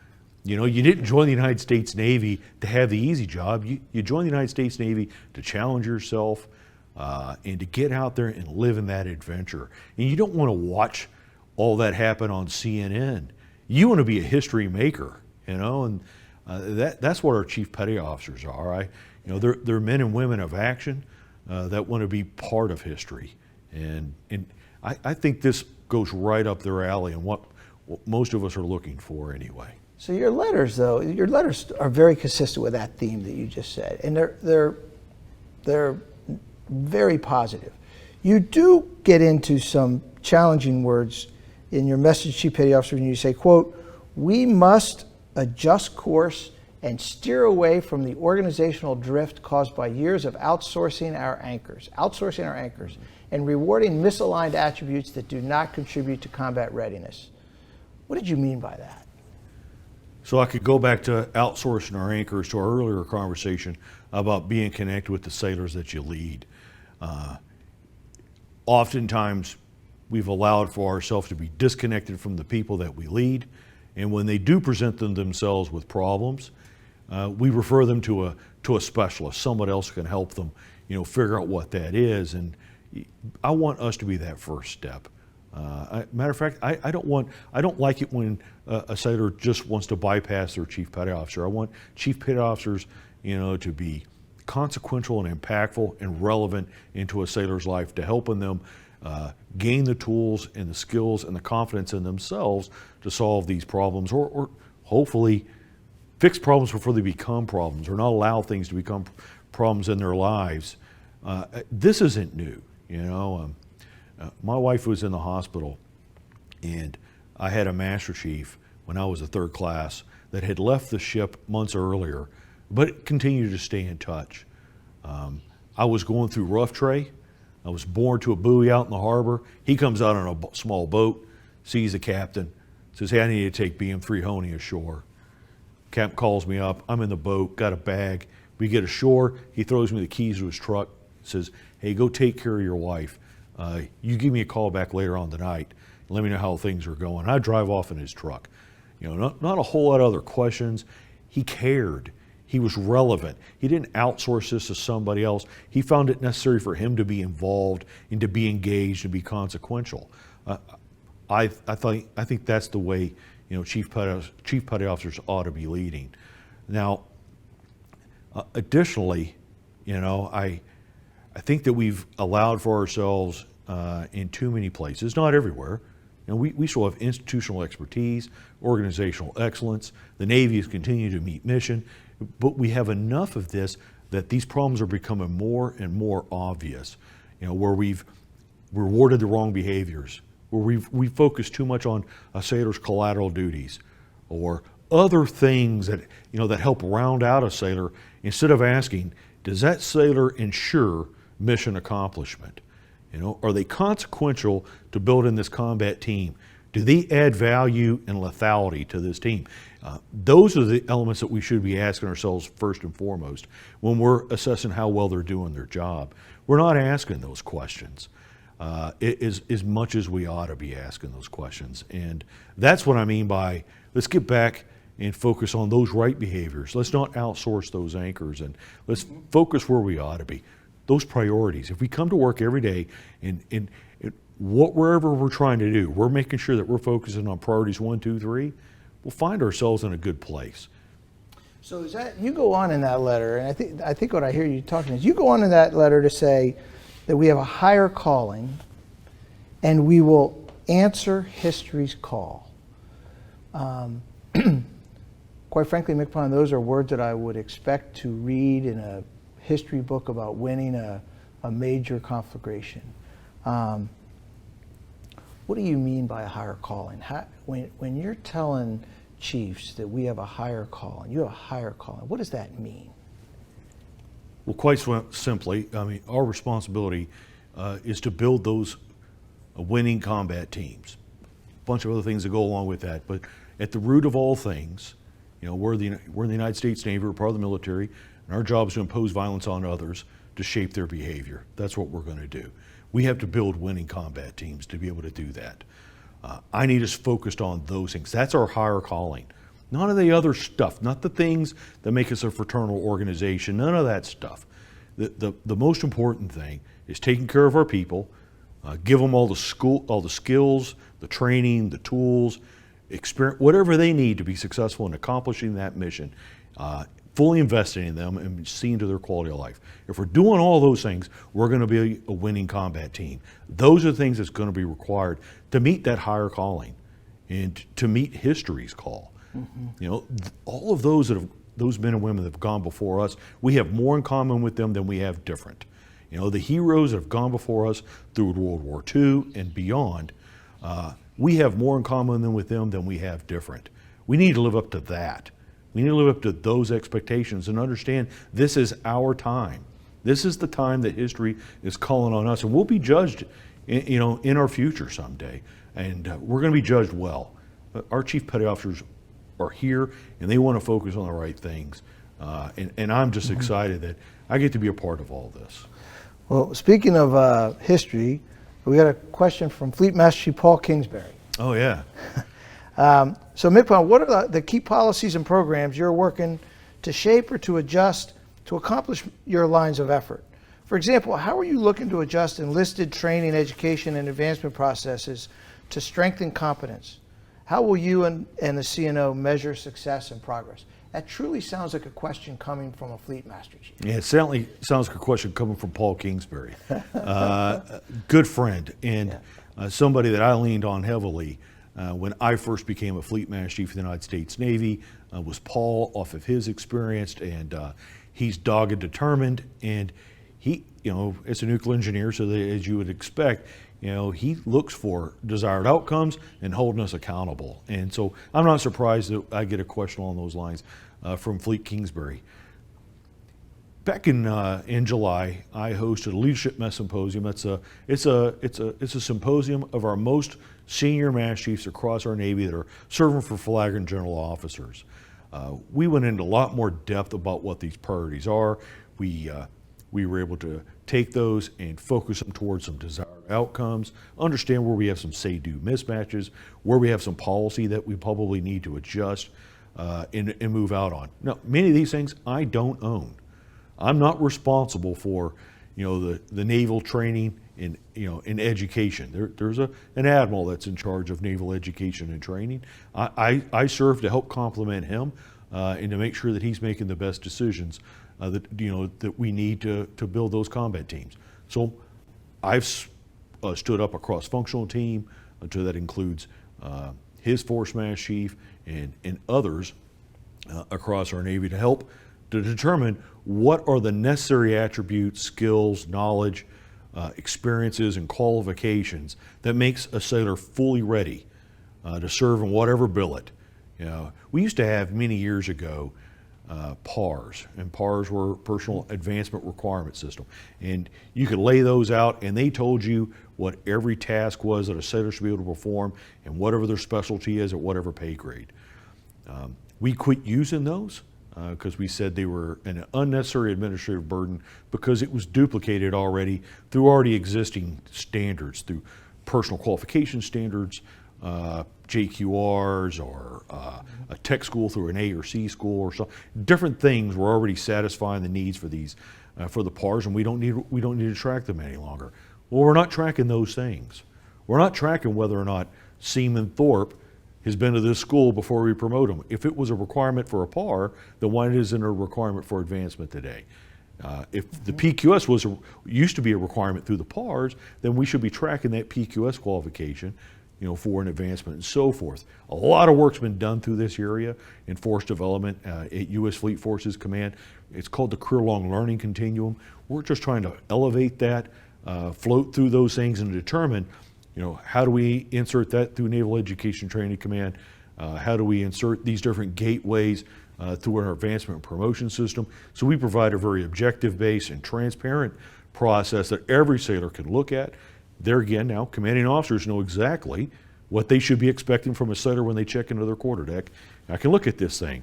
You know, you didn't join the United States Navy to have the easy job. You joined the United States Navy to challenge yourself and to get out there and live in that adventure. And you don't want to watch all that happen on CNN. You want to be a history maker, you know, and that's what our chief petty officers are. You know, they're men and women of action that want to be part of history. And I think this goes right up their alley and what most of us are looking for anyway. So your letters, though, are very consistent with that theme that you just said, and they're very positive. You do get into some challenging words in your message, Chief Petty Officer, when you say, quote, "We must adjust course and steer away from the organizational drift caused by years of outsourcing our anchors, and rewarding misaligned attributes that do not contribute to combat readiness." What did you mean by that? So I could go back to outsourcing our anchors to our earlier conversation about being connected with the sailors that you lead. Oftentimes, we've allowed for ourselves to be disconnected from the people that we lead, and when they do present themselves with problems, we refer them to a specialist. Someone else can help them, you know, figure out what that is. And I want us to be that first step. Matter of fact, I don't like it when a sailor just wants to bypass their chief petty officer. I want chief petty officers, you know, to be consequential and impactful and relevant into a sailor's life, to helping them gain the tools and the skills and the confidence in themselves to solve these problems, or hopefully fix problems before they become problems, or not allow things to become problems in their lives. This isn't new, you know. My wife was in the hospital, and I had a master chief when I was a third class that had left the ship months earlier, but continued to stay in touch. I was going through rough tray. I was moored to a buoy out in the harbor. He comes out on a small boat, sees the captain, says, "Hey, I need to take BM3 Honea ashore." Captain calls me up. I'm in the boat, got a bag. We get ashore. He throws me the keys to his truck, says, "Hey, go take care of your wife. You give me a call back later on tonight and let me know how things are going." I drive off in his truck. You know, not a whole lot of other questions. He cared. He was relevant. He didn't outsource this to somebody else. He found it necessary for him to be involved and to be engaged and be consequential. I think that's the way, you know, chief petty officers ought to be leading. Now, additionally, you know, I think that we've allowed for ourselves in too many places, not everywhere. And we still have institutional expertise, organizational excellence. The Navy is continuing to meet mission, but we have enough of this that these problems are becoming more and more obvious. You know, where we've rewarded the wrong behaviors, where we focus too much on a sailor's collateral duties, or other things that, you know, that help round out a sailor, instead of asking, does that sailor ensure mission accomplishment? You know, are they consequential to building this combat team? Do they add value and lethality to this team? Those are the elements that we should be asking ourselves first and foremost when we're assessing how well they're doing their job. We're not asking those questions as much as we ought to be asking those questions. And that's what I mean by, let's get back and focus on those right behaviors. Let's not outsource those anchors, and let's focus where we ought to be. Those priorities. If we come to work every day and wherever we're trying to do, we're making sure that we're focusing on priorities 1, 2, 3, we'll find ourselves in a good place. So is that, you go on in that letter, and I think what I hear you talking is, you go on in that letter to say that we have a higher calling and we will answer history's call. Quite frankly, MCPON, those are words that I would expect to read in a history book about winning a major conflagration. What do you mean by a higher calling? When you're telling chiefs that we have a higher calling, you have a higher calling, what does that mean? Well, quite simply, I mean, our responsibility is to build those winning combat teams. A bunch of other things that go along with that, but at the root of all things, you know, we're in the United States Navy, we're part of the military, and our job is to impose violence on others to shape their behavior. That's what we're going to do. We have to build winning combat teams to be able to do that. I need us focused on those things. That's our higher calling. None of the other stuff, not the things that make us a fraternal organization, none of that stuff. The most important thing is taking care of our people, give them all the skills, the training, the tools, experience, whatever they need to be successful in accomplishing that mission, fully investing in them and seeing to their quality of life. If we're doing all those things, we're going to be a winning combat team. Those are the things that's going to be required to meet that higher calling and to meet history's call. You know, all of those those men and women that have gone before us, we have more in common with them than we have different. You know, the heroes that have gone before us through World War II and beyond, we have more in common with them than we have different. We need to live up to that. We need to live up to those expectations and understand this is our time. This is the time that history is calling on us, and we'll be judged, in our future someday, and we're going to be judged well. Our chief petty officers are here, and they want to focus on the right things, and I'm just excited that I get to be a part of all this. Well, speaking of history, we got a question from Fleet Master Chief Paul Kingsbury. Oh yeah. So MCPON, what are the key policies and programs you're working to shape or to adjust to accomplish your lines of effort? For example, how are you looking to adjust enlisted training, education, and advancement processes to strengthen competence? How will you and the CNO measure success and progress? That truly sounds like a question coming from a Fleet Master Chief. Yeah, it certainly sounds like a question coming from Paul Kingsbury. Good friend and somebody that I leaned on heavily when I first became a Fleet Master Chief of the United States Navy was Paul, off of his experience, and he's dogged, determined, and he, as a nuclear engineer, so that, as you would expect, he looks for desired outcomes and holding us accountable. And so I'm not surprised that I get a question along those lines from Fleet Kingsbury. Back in July, I hosted a leadership mess symposium. It's a symposium of our most senior master chiefs across our Navy that are serving for flag and general officers. We went into a lot more depth about what these priorities are. We were able to take those and focus them towards some desired outcomes, understand where we have some say-do mismatches, where we have some policy that we probably need to adjust and move out on. Now, many of these things I don't own. I'm not responsible for, the naval training in education. There's an admiral that's in charge of naval education and training. I serve to help complement him and to make sure that he's making the best decisions that we need to build those combat teams. So I've stood up a cross-functional team that includes his force master chief and others across our Navy to help to determine what are the necessary attributes, skills, knowledge, experiences, and qualifications that makes a sailor fully ready to serve in whatever billet. We used to have many years ago PARs, and PARs were Personal Advancement Requirement System, and you could lay those out, and they told you what every task was that a sailor should be able to perform, and whatever their specialty is at whatever pay grade. We quit using those because we said they were an unnecessary administrative burden because it was duplicated already through already existing standards, through personal qualification standards, JQRs, or a tech school through an A or C school, or so different things were already satisfying the needs for these for the PARs, and we don't need to track them any longer. Well, we're not tracking those things. We're not tracking whether or not Seaman Thorpe has been to this school before we promote him. If it was a requirement for a PAR, then why isn't it a requirement for advancement today? If the PQS used to be a requirement through the PARs, then we should be tracking that PQS qualification, for an advancement and so forth. A lot of work's been done through this area in force development at U.S. Fleet Forces Command. It's called the career-long learning continuum. We're just trying to elevate that, float through those things, and determine, how do we insert that through Naval Education Training Command? How do we insert these different gateways through our advancement and promotion system? So we provide a very objective-based and transparent process that every sailor can look at. There again, now commanding officers know exactly what they should be expecting from a sailor when they check into their quarterdeck. I can look at this thing.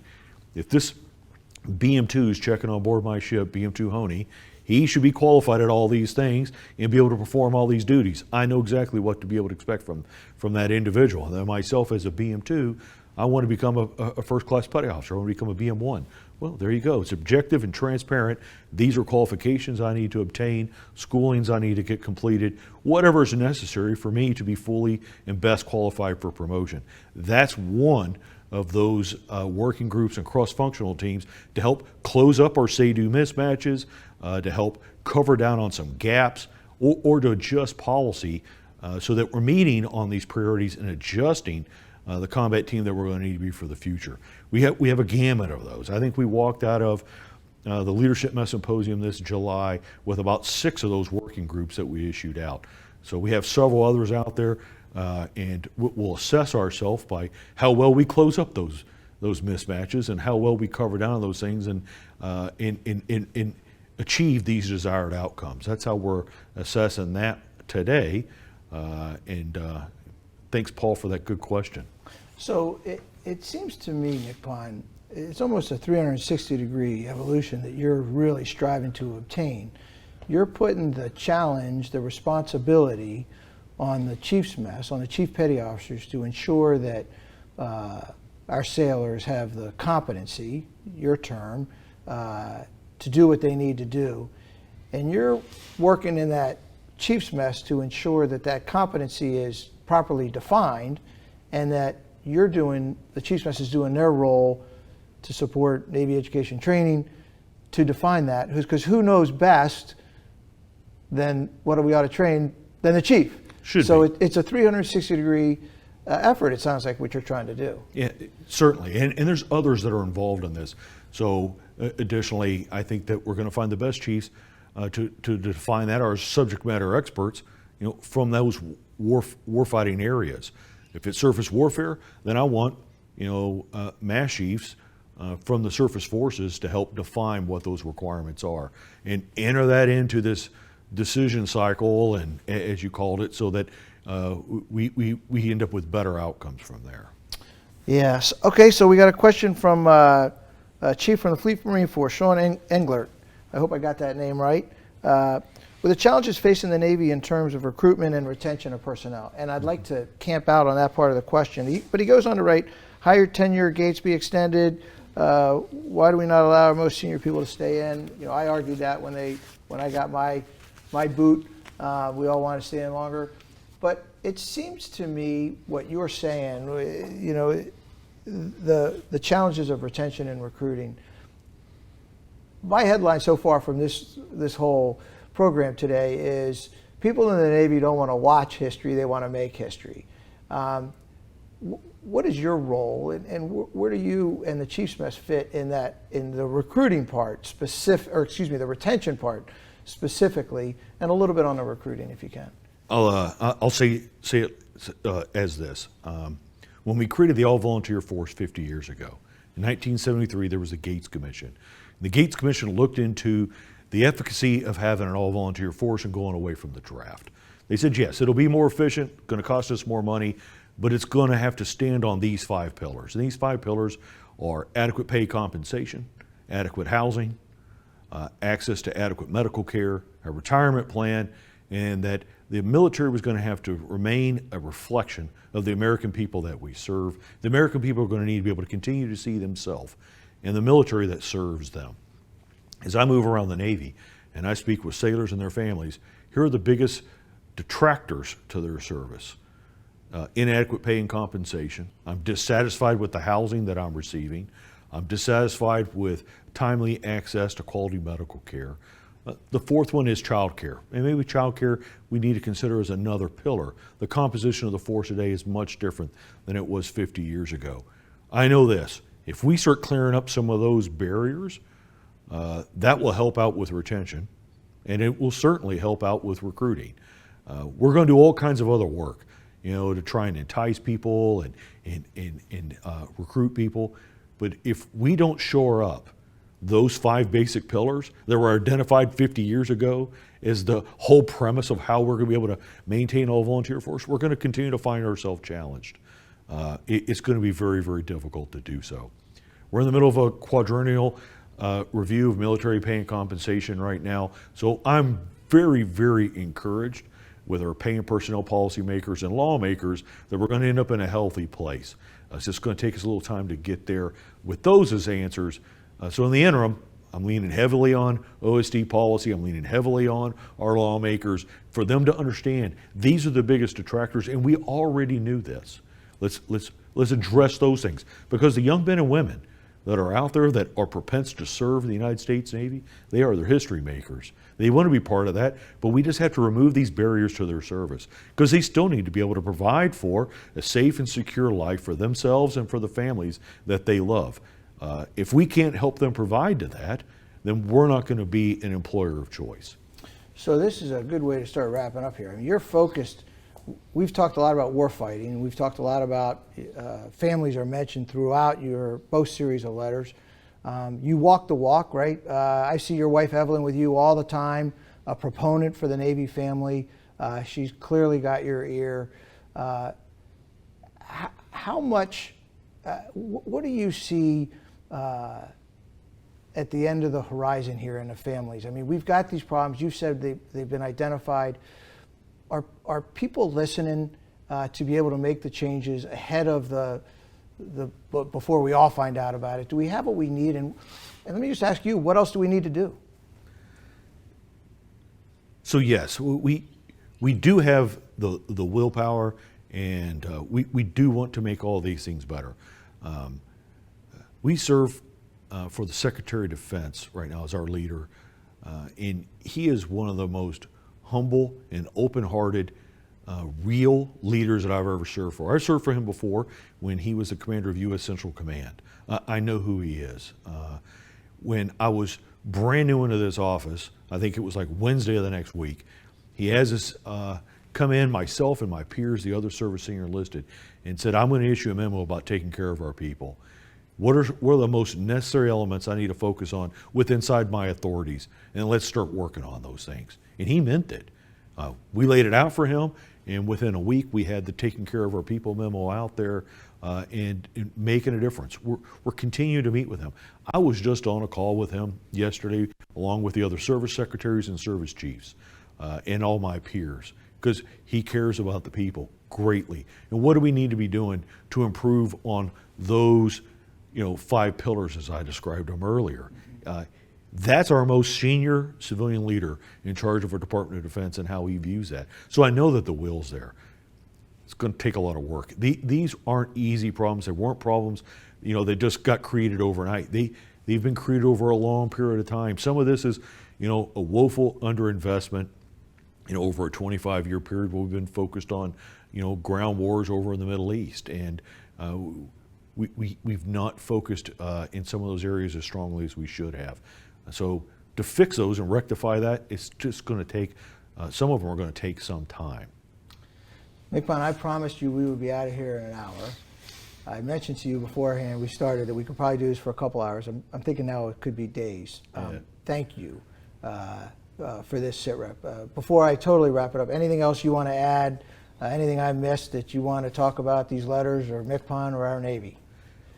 If this BM2 is checking on board my ship, BM2 Honea, he should be qualified at all these things and be able to perform all these duties. I know exactly what to be able to expect from that individual. And then myself as a BM2, I want to become a first-class petty officer. I want to become a BM1. Well, there you go. It's objective and transparent. These are qualifications I need to obtain, schoolings I need to get completed, whatever is necessary for me to be fully and best qualified for promotion. That's one of those working groups and cross-functional teams to help close up our say-do mismatches, to help cover down on some gaps, or to adjust policy so that we're meeting on these priorities and adjusting the combat team that we're going to need to be for the future. We have a gamut of those. I think we walked out of the Leadership Mess Symposium this July with about 6 of those working groups that we issued out. So we have several others out there, and we'll assess ourselves by how well we close up those mismatches and how well we cover down those things and achieve these desired outcomes. That's how we're assessing that today. Thanks, Paul, for that good question. So it seems to me, MCPON, it's almost a 360-degree evolution that you're really striving to obtain. You're putting the challenge, the responsibility on the chief's mess, on the chief petty officers to ensure that our sailors have the competency, your term, to do what they need to do. And you're working in that chief's mess to ensure that that competency is properly defined and that the chief's mess is doing their role to support Navy education training to define that. Because who knows best than what we ought to train than the chief? So it's a 360-degree effort, it sounds like, what you're trying to do. Yeah, certainly. And there's others that are involved in this. So additionally, I think that we're going to find the best chiefs to define that, our subject matter experts, from those warfighting areas. If it's surface warfare, then I want, mass chiefs from the surface forces to help define what those requirements are and enter that into this decision cycle, and as you called it, so that we end up with better outcomes from there. Yes. Okay, so we got a question from Chief from the Fleet Marine Force, Sean Englert. I hope I got that name right. With the challenges facing the Navy in terms of recruitment and retention of personnel, and I'd like to camp out on that part of the question. But he goes on to write, higher tenure gates be extended. Why do we not allow our most senior people to stay in? I argued that when I got my boot, we all want to stay in longer. But it seems to me what you're saying, the challenges of retention and recruiting. My headline so far from this whole program today is people in the Navy don't want to watch history, they want to make history. What is your role, and where do you and the Chief's Mess fit in the recruiting part, the retention part specifically, and a little bit on the recruiting if you can? I'll say it as this. When we created the All-Volunteer Force 50 years ago, in 1973 there was the Gates Commission. The Gates Commission looked into the efficacy of having an all-volunteer force and going away from the draft. They said, yes, it'll be more efficient, going to cost us more money, but it's going to have to stand on these 5 pillars. And these 5 pillars are adequate pay compensation, adequate housing, access to adequate medical care, a retirement plan, and that the military was going to have to remain a reflection of the American people that we serve. The American people are going to need to be able to continue to see themselves in the military that serves them. As I move around the Navy and I speak with sailors and their families, here are the biggest detractors to their service. Inadequate pay and compensation. I'm dissatisfied with the housing that I'm receiving. I'm dissatisfied with timely access to quality medical care. The fourth one is child care. And maybe child care we need to consider as another pillar. The composition of the force today is much different than it was 50 years ago. I know this, if we start clearing up some of those barriers, that will help out with retention, and it will certainly help out with recruiting. We're going to do all kinds of other work, to try and entice people and recruit people. But if we don't shore up those 5 basic pillars that were identified 50 years ago as the whole premise of how we're going to be able to maintain all volunteer force, we're going to continue to find ourselves challenged. It's going to be very, very difficult to do so. We're in the middle of a quadrennial review of military pay and compensation right now. So I'm very, very encouraged with our pay and personnel policymakers and lawmakers, that we're going to end up in a healthy place. It's just going to take us a little time to get there with those as answers. So in the interim, I'm leaning heavily on OSD policy. I'm leaning heavily on our lawmakers for them to understand these are the biggest detractors, and we already knew this. Let's address those things, because the young men and women that are out there that are propense to serve the United States Navy, they are their history makers. They want to be part of that, but we just have to remove these barriers to their service, because they still need to be able to provide for a safe and secure life for themselves and for the families that they love. If we can't help them provide to that, then we're not going to be an employer of choice. So this is a good way to start wrapping up here. I mean, you're focused. We've talked a lot about warfighting, and we've talked a lot about families are mentioned throughout your both series of letters. You walk the walk, right? I see your wife Evelyn with you all the time, a proponent for the Navy family. She's clearly got your ear. How much, what do you see at the end of the horizon here in the families? I mean, we've got these problems. You said they've been identified. Are people listening to be able to make the changes ahead of before we all find out about it? Do we have what we need? And let me just ask you, what else do we need to do? So yes, we do have the willpower, and we do want to make all these things better. We serve for the Secretary of Defense right now as our leader, and he is one of the most humble and open-hearted, real leaders that I've ever served for. I served for him before when he was the commander of U.S. Central Command. I know who he is. When I was brand new into this office, I think it was like Wednesday of the next week, he has us come in, myself and my peers, the other service senior enlisted, and said, I'm going to issue a memo about taking care of our people. What are the most necessary elements I need to focus on inside my authorities? And let's start working on those things. And he meant it. We laid it out for him, and within a week we had the taking care of our people memo out there and making a difference. We're continuing to meet with him. I was just on a call with him yesterday along with the other service secretaries and service chiefs and all my peers, because he cares about the people greatly. And what do we need to be doing to improve on those 5 pillars as I described them earlier? That's our most senior civilian leader in charge of our Department of Defense and how he views that. So I know that the will's there. It's going to take a lot of work. These aren't easy problems. They weren't problems, they just got created overnight. They've been created over a long period of time. Some of this is, a woeful underinvestment, over a 25-year period where we've been focused on, ground wars over in the Middle East. And we've not focused in some of those areas as strongly as we should have. So to fix those and rectify that, it's just going to take, some of them are going to take some time. MCPON, I promised you we would be out of here in an hour. I mentioned to you beforehand we started that we could probably do this for a couple hours. I'm thinking now it could be days. Thank you for this SITREP. Before I totally wrap it up, anything else you want to add, anything I missed that you want to talk about, these letters or MCPON or our Navy?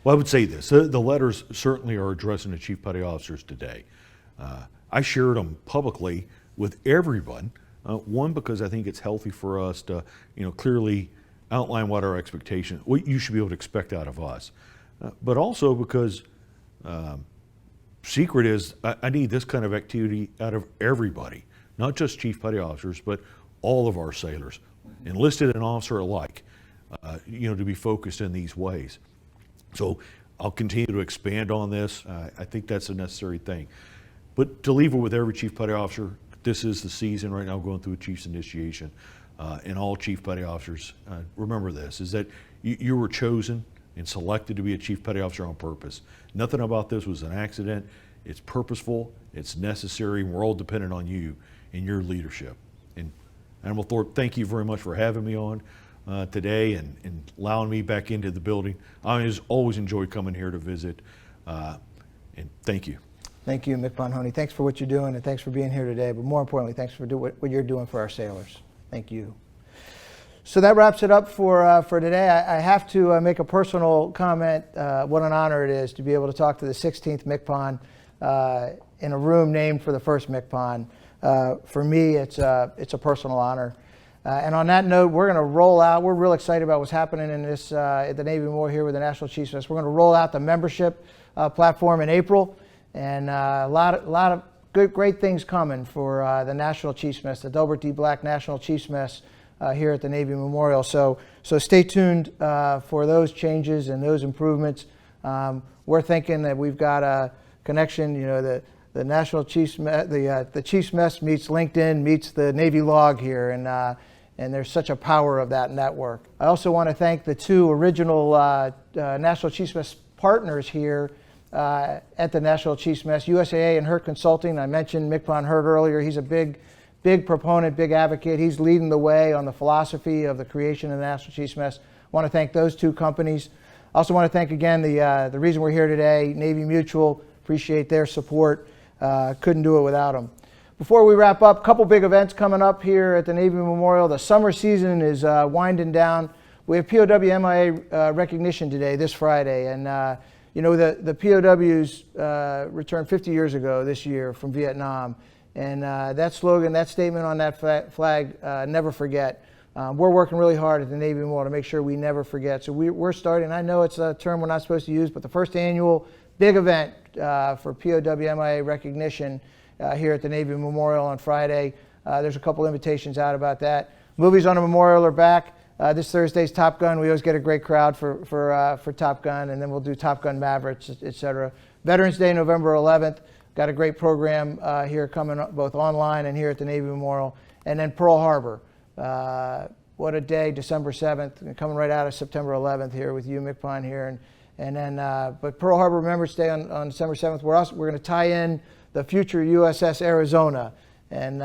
Well, I would say this. The letters certainly are addressing the Chief Petty Officers today. I shared them publicly with everyone. One, because I think it's healthy for us to, clearly outline what our expectations, what you should be able to expect out of us. But also because secret is, I need this kind of activity out of everybody, not just Chief Petty Officers, but all of our sailors, enlisted and officer alike, to be focused in these ways. So I'll continue to expand on this. I think that's a necessary thing. But to leave it with every Chief Petty Officer, this is the season right now going through a Chief's initiation. And all Chief Petty Officers, remember this, is that you were chosen and selected to be a Chief Petty Officer on purpose. Nothing about this was an accident. It's purposeful, it's necessary, and we're all dependent on you and your leadership. And Admiral Thorpe, thank you very much for having me on today and allowing me back into the building. I always enjoy coming here to visit, and thank you. Thank you, MCPON Honea. Thanks for what you're doing, and thanks for being here today. But more importantly, thanks for what you're doing for our sailors. Thank you. So that wraps it up for today. I have to make a personal comment. What an honor it is to be able to talk to the 16th MCPON in a room named for the first MCPON. For me, it's a personal honor. And on that note, we're going to roll out, we're real excited about what's happening in this, at the Navy Memorial here with the National Chiefs Mess. We're going to roll out the membership platform in April, and a lot of great things coming for the National Chiefs Mess, the Delbert D. Black National Chiefs Mess here at the Navy Memorial. So stay tuned for those changes and those improvements. We're thinking that we've got a connection, you know, the National Chiefs Mess, the Chiefs Mess meets LinkedIn, meets the Navy Log here, and there's such a power of that network. I also want to thank the two original National Chiefs Mess partners here at the National Chiefs Mess, USAA and Hurt Consulting. I mentioned MCPON Hurt earlier. He's a big proponent, big advocate. He's leading the way on the philosophy of the creation of the National Chiefs Mess. I want to thank those two companies. I also want to thank again the reason we're here today, Navy Mutual. Appreciate their support. Couldn't do it without them. Before we wrap up, a couple big events coming up here at the Navy Memorial. The summer season is winding down. We have POW MIA recognition today, this Friday, and you know, the POWs returned 50 years ago this year from Vietnam, and that slogan, that statement on that flag, never forget. We're working really hard at the Navy Memorial to make sure we never forget. So we're starting, I know it's a term we're not supposed to use, but the first annual big event for POW MIA recognition here at the Navy Memorial on Friday. There's a couple invitations out about that. Movies on the Memorial are back. This Thursday's Top Gun. We always get a great crowd for Top Gun, and then we'll do Top Gun Mavericks, etc. Veterans Day, November 11th. Got a great program here coming up, both online and here at the Navy Memorial. And then Pearl Harbor. What a day, December 7th, coming right out of September 11th here with you, MCPON here. And then, but Pearl Harbor Remembrance Day on December 7th. We're going to tie in the future USS Arizona and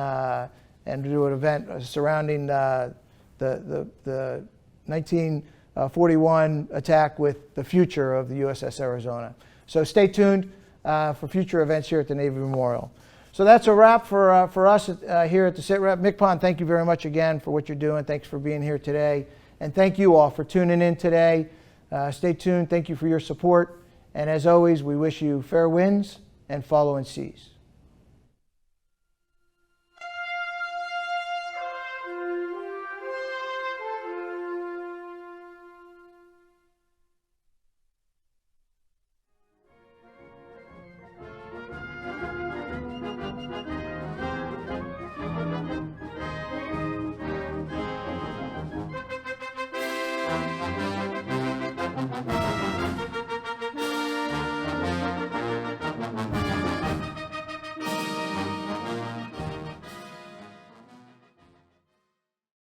do an event surrounding the 1941 attack with the future of the USS Arizona. So stay tuned for future events here at the Navy Memorial. So that's a wrap for us here at the SITREP. MCPON, thank you very much again for what you're doing. Thanks for being here today. And thank you all for tuning in today. Stay tuned. Thank you for your support. And as always, we wish you fair winds and following seas.